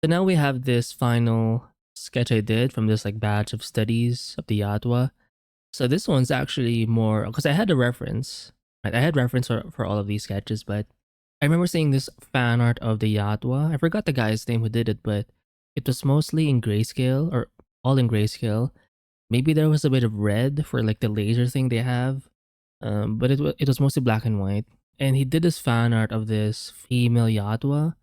So now we have this final sketch I did from this like batch of studies of the Yautja. So this one's actually more because I had a reference. Right? I had reference for all of these sketches, but I remember seeing this fan art of the Yautja. I forgot the guy's name who did it, but it was mostly in grayscale or all in grayscale. Maybe there was a bit of red for like the laser thing they have, but it was mostly black and white. And he did this fan art of this female Yautja.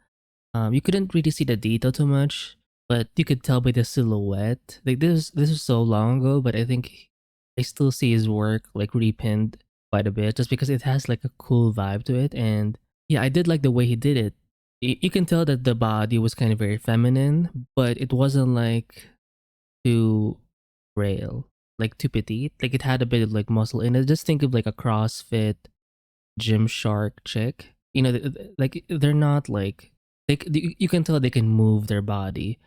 You couldn't really see the detail too much, but you could tell by the silhouette. Like this is so long ago, but I think I still see his work like repinned quite a bit, just because it has like a cool vibe to it. And yeah, I did like the way he did it. You can tell that the body was kind of very feminine, but it wasn't like too frail, like too petite. Like it had a bit of like muscle in it. Just think of like a CrossFit gym shark chick. Like they're not like you can tell they can move their body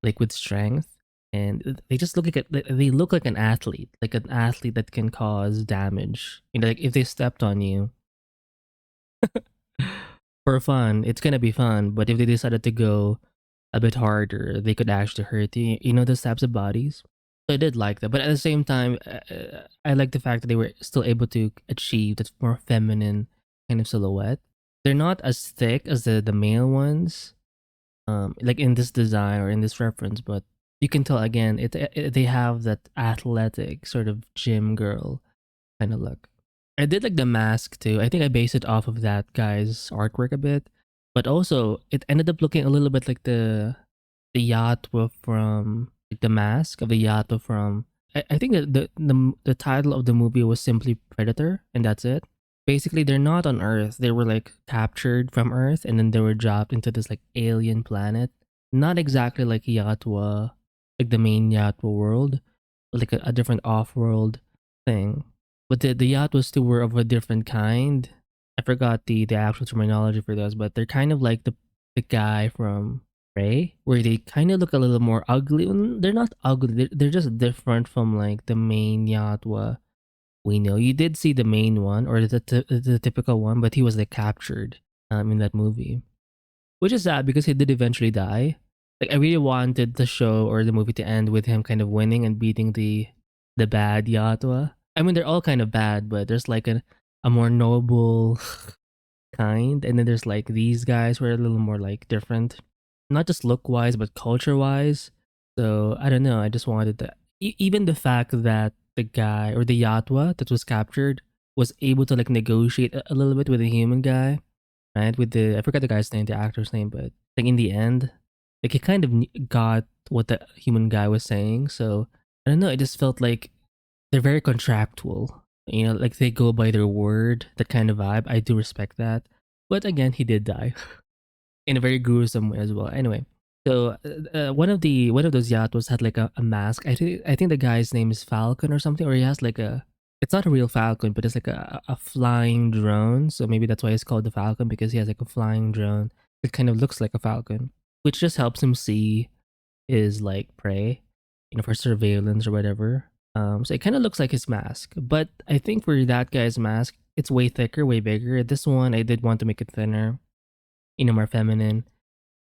like with strength, and they just they look like an athlete that can cause damage. Like if they stepped on you for fun, it's gonna be fun. But if they decided to go a bit harder, they could actually hurt you. Those types of bodies. So I did like that, but at the same time, I like the fact that they were still able to achieve that more feminine kind of silhouette. They're not as thick as the male ones, like in this design or in this reference, but you can tell again, they have that athletic sort of gym girl kind of look. I did like the mask too. I think I based it off of that guy's artwork a bit, but also it ended up looking a little bit like the Yatwa from like the mask of the Yatwa from. I think that the title of the movie was simply Predator, and that's it. Basically, they're not on Earth. They were like captured from Earth, and then they were dropped into this like alien planet. Not exactly like Yatwa, like the main Yatwa world, but like a different off-world thing. But the Yatwas too were of a different kind. I forgot the actual terminology for those, but they're kind of like the guy from Prey, where they kind of look a little more ugly. They're not ugly. They're just different from like the main Yatwa we know. You did see the main one or the typical one, but he was like captured in that movie, which is sad because he did eventually die. Like I really wanted the show or the movie to end with him kind of winning and beating the bad Yatwa. I mean, they're all kind of bad, but there's like a more noble kind, and then there's like these guys who are a little more like different, not just look wise but culture wise. So I don't know. I just wanted that. Even the fact that the guy or the Yatwa that was captured was able to like negotiate a little bit with the human guy, right? With the I forgot the guy's name, the actor's name, but like in the end, like he kind of got what the human guy was saying. So I don't know. It just felt like they're very contractual. Like they go by their word. That kind of vibe. I do respect that. But again, he did die in a very gruesome way as well. Anyway, so one of those Yatos had like a mask. I think the guy's name is Falcon or something, or he has like a. It's not a real Falcon, but it's like a flying drone. So maybe that's why it's called the Falcon, because he has like a flying drone. It kind of looks like a falcon, which just helps him see his like prey, for surveillance or whatever. So it kind of looks like his mask, but I think for that guy's mask, it's way thicker, way bigger. This one, I did want to make it thinner, more feminine,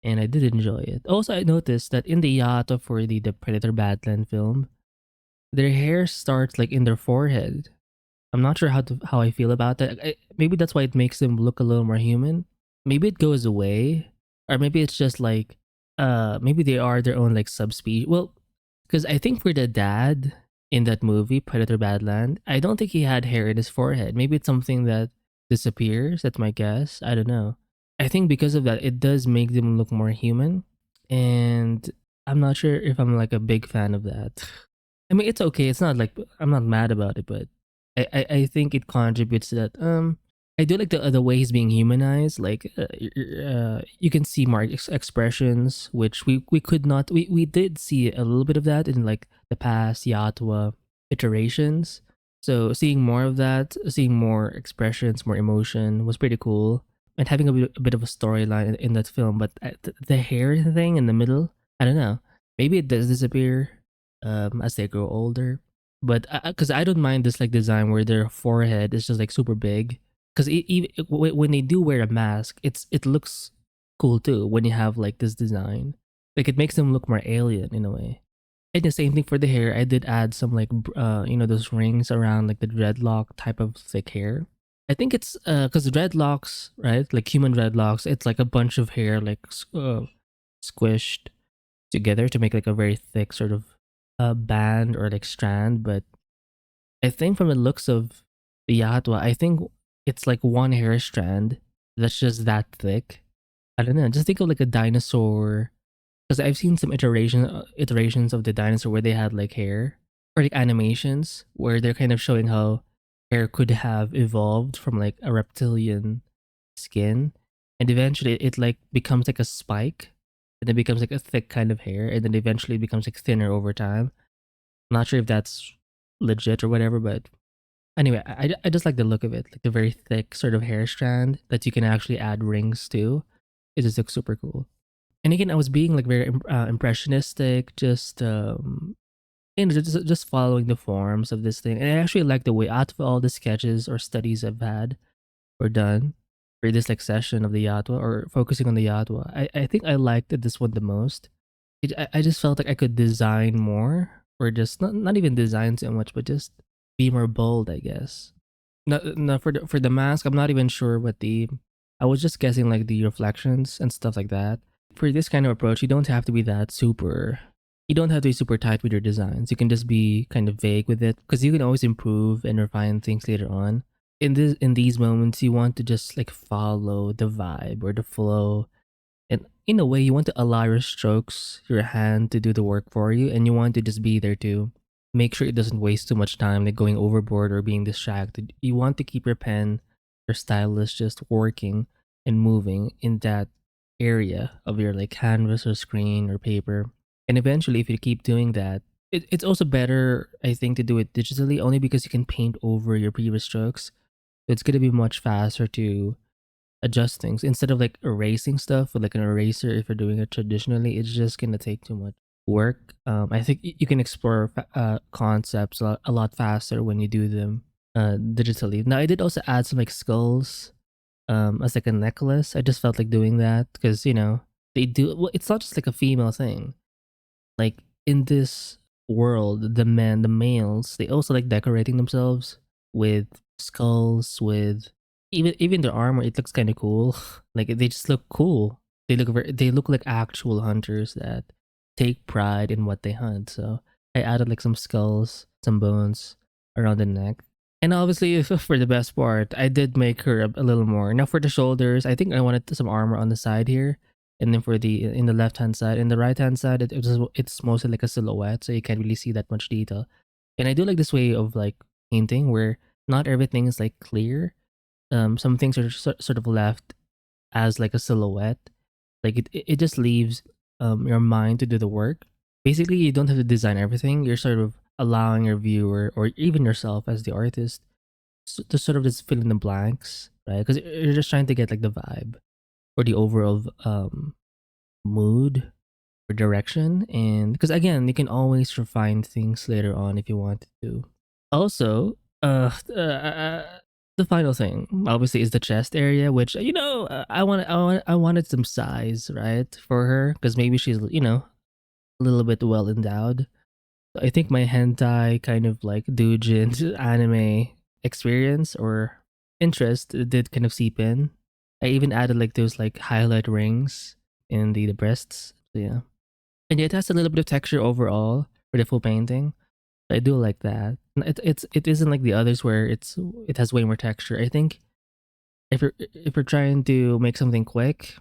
and I did enjoy it. Also, I noticed that in the Yato for the Predator Badland film, their hair starts like in their forehead. I'm not sure how I feel about that. Maybe that's why it makes them look a little more human. Maybe it goes away, or maybe it's just like, maybe they are their own like subspecies. Well, because I think for the dad in that movie, Predator Badland, I don't think he had hair in his forehead. Maybe it's something that disappears. That's my guess. I don't know. I think because of that, it does make them look more human. And I'm not sure if I'm like a big fan of that. I mean, it's okay. It's not like I'm not mad about it, but I think it contributes to that. I do like the way he's being humanized. Like, you can see more expressions, which we could not. We did see a little bit of that in like the past Yatwa iterations. So seeing more of that, seeing more expressions, more emotion was pretty cool, and having a bit of a storyline in that film. But the hair thing in the middle, I don't know. Maybe it does disappear as they grow older. But because I don't mind this like design where their forehead is just like super big, because when they do wear a mask, it looks cool too when you have like this design. Like it makes them look more alien in a way. And the same thing for the hair. I did add some like those rings around like the dreadlock type of thick hair. I think it's because dreadlocks, right? Like human dreadlocks, it's like a bunch of hair like squished together to make like a very thick sort of band or like strand. But I think from the looks of the Yautja, I think it's like one hair strand that's just that thick. I don't know. Just think of like a dinosaur, because I've seen some iterations of the dinosaur where they had like hair or like animations where they're kind of showing how hair could have evolved from like a reptilian skin, and eventually it like becomes like a spike, and then becomes like a thick kind of hair, and then eventually it becomes like thinner over time. I'm not sure if that's legit or whatever, but anyway, I just like the look of it, like the very thick sort of hair strand that you can actually add rings to. It just looks super cool. And again, I was being like very impressionistic, just just following the forms of this thing. And I actually like the way out of all the sketches or studies I've had or done for this like session of the Yautja or focusing on the Yautja, I think I liked this one the most. I just felt like I could design more, or just not even design so much, but just be more bold, I guess. No, for the mask, I'm not even sure what the. I was just guessing like the reflections and stuff like that. For this kind of approach, you don't have to be that super. You don't have to be super tight with your designs. You can just be kind of vague with it, because you can always improve and refine things later on. In these moments, you want to just like follow the vibe or the flow, and in a way, you want to allow your strokes, your hand to do the work for you, and you want to just be there to make sure it doesn't waste too much time, like going overboard or being distracted. You want to keep your pen, your stylus just working and moving in that area of your like canvas or screen or paper. And eventually, if you keep doing that, it's also better, I think, to do it digitally, only because you can paint over your previous strokes. It's going to be much faster to adjust things instead of like erasing stuff with like an eraser. If you're doing it traditionally, it's just gonna take too much work. I think you can explore concepts a lot faster when you do them digitally. Now I did also add some like skulls as like a necklace. I just felt like doing that because they do well. It's not just like a female thing. Like in this world, the males, they also like decorating themselves with skulls, with even their armor. It looks kind of cool. Like they just look cool. They look like actual hunters that take pride in what they hunt. So I added like some skulls, some bones around the neck. And obviously, for the best part, I did make her a little more. Now for the shoulders, I think I wanted some armor on the side here, and then for the in the left hand side, in the right hand side, it's mostly like a silhouette, so you can't really see that much detail. And I do like this way of like painting where not everything is like clear. Some things are sort of left as like a silhouette. Like it just leaves your mind to do the work. Basically, you don't have to design everything. You're sort of allowing your viewer or even yourself as the artist to sort of just fill in the blanks, right? Because you're just trying to get like the vibe or the overall mood or direction. And because again, you can always refine things later on if you want to. Also, the final thing obviously is the chest area, which I wanted some size, right, for her, because maybe she's a little bit well endowed. I think my hentai kind of like doujin anime experience or interest did kind of seep in. I even added like those like highlight rings in the breasts. So yeah. And yeah, it has a little bit of texture overall for the full painting. I do like that. It isn't like the others where it has way more texture. I think if you're trying to make something quick,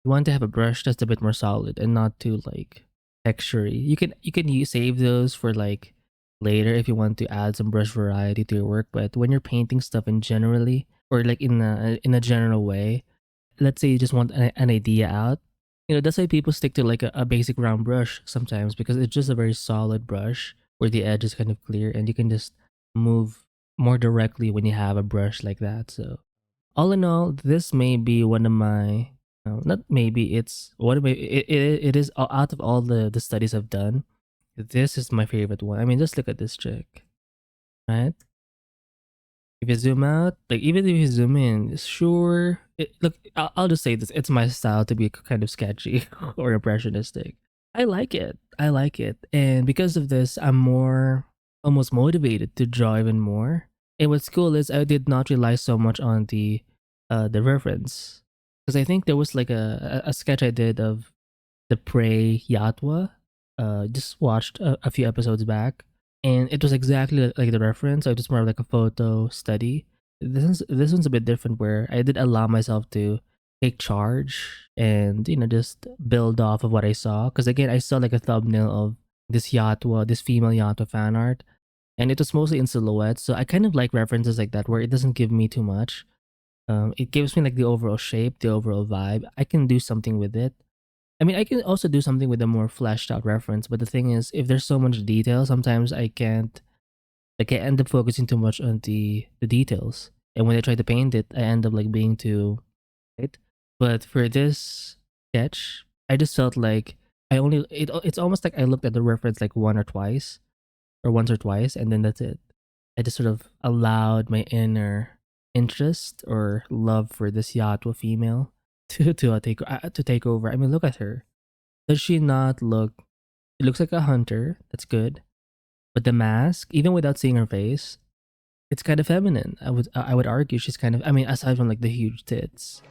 you want to have a brush that's a bit more solid and not too like textury. You can save those for like later if you want to add some brush variety to your work. But when you're painting stuff in generally or like in a general way, let's say you just want an idea out. That's why people stick to like a basic round brush sometimes, because it's just a very solid brush where the edge is kind of clear and you can just move more directly when you have a brush like that. So all in all, this may be one of my not maybe it's one of my it is out of all the studies I've done. This is my favorite one. I mean, just look at this chick, right? If you zoom out, like even if you zoom in, sure, look, I'll just say this: it's my style to be kind of sketchy or impressionistic. I like it. I like it, and because of this, I'm more almost motivated to draw even more. And what's cool is I did not rely so much on the reference, because I think there was like a sketch I did of the prey Yautja. Just watched a few episodes back, and it was exactly like the reference. So it was more of like a photo study. This one's a bit different, where I did allow myself to take charge and just build off of what I saw. Because again, I saw like a thumbnail of this Yautja, this female Yautja fan art, and it was mostly in silhouette. So I kind of like references like that, where it doesn't give me too much. It gives me like the overall shape, the overall vibe. I can do something with it. I mean, I can also do something with a more fleshed out reference, but the thing is, if there's so much detail, sometimes I can't. Like I end up focusing too much on the details, and when I try to paint it, I end up like being too right. But for this sketch, I just felt like it's almost like I looked at the reference like once or twice, and then that's it. I just sort of allowed my inner interest or love for this Yatwa female to take over. I mean, look at her. Does she not look? She looks like a hunter. That's good. But the mask, even without seeing her face, it's kind of feminine. I would argue she's kind of. I mean, aside from like the huge tits.